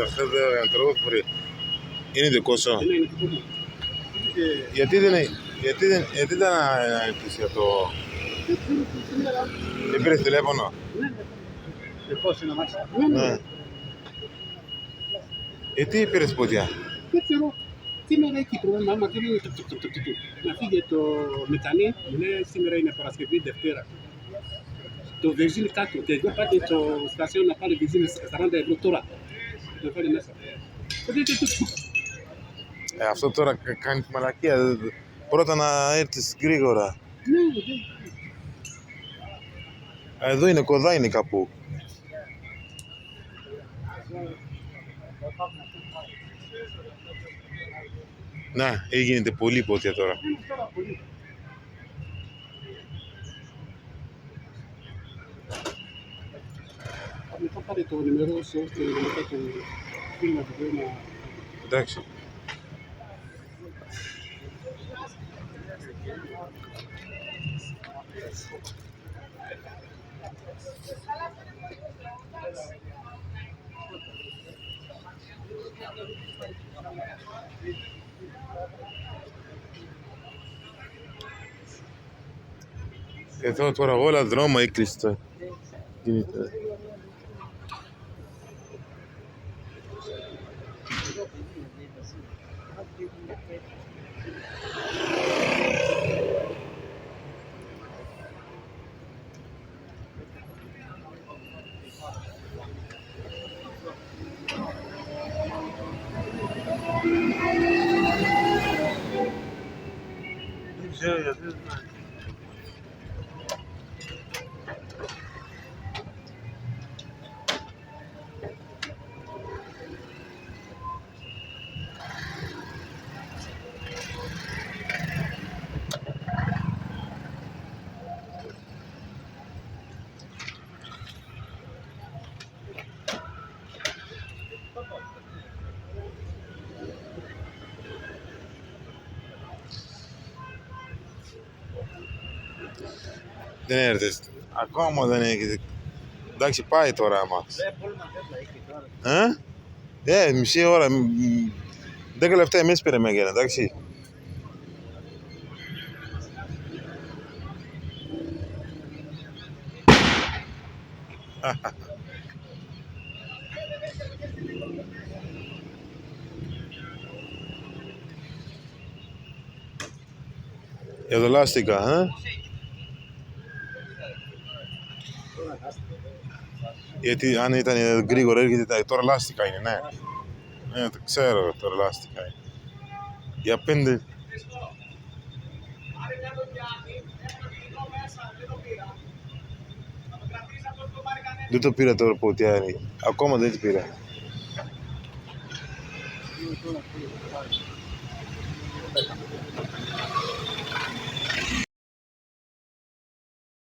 αυτό δεν τρώω πριν. Είναι δικό σου. Ναι, είναι δικό μου. Γιατί δεν αναεκτήσει για το... Δεν πήρες τηλέφωνο. Ναι. Πώς είναι αμάξι. Ναι. Τι πήρες ποτιά. Δεν ξέρω. Σήμερα έχει πρόβλημα. Άμα θέλει να φύγει το μετανή, μου λέει σήμερα είναι Παρασκευή, Δευτέρα. Το βενζίνη κάτω. Και εγώ πάτε στο στασιόν να πάρει βενζίνη 40 ευρώ τώρα. Να φέρει μέσα. Αυτό τώρα κάνει τη μαλακία. Πρώτα να έρθεις γρήγορα. Ναι. Εδώ είναι κοντά, είναι κάπου. Να, έγινε πολύ πότια τώρα. Μετά πάρε το νούμερο σου και μετά το φίλμα του να... Εντάξει. Εδώ τώρα όλα δρόμο έκλειστα. Γίνεται. Δεν ξέρω γιατί δεν είναι. Δεν έρθες. Ακόμα δεν έχετε. Εντάξει, πάει τώρα αμάξι. Μισή ώρα. 10 λεπτά εμείς περιμένουμε, εντάξει. Για το λάστικα, Γιατί αν ήταν γρήγορα έρχεται, τώρα λάστικα είναι, ναι. Ναι, το ξέρω, τώρα λάστικα είναι. Για 5... Δεν το πήρα τώρα ποτέ, ακόμα δεν το πήρα.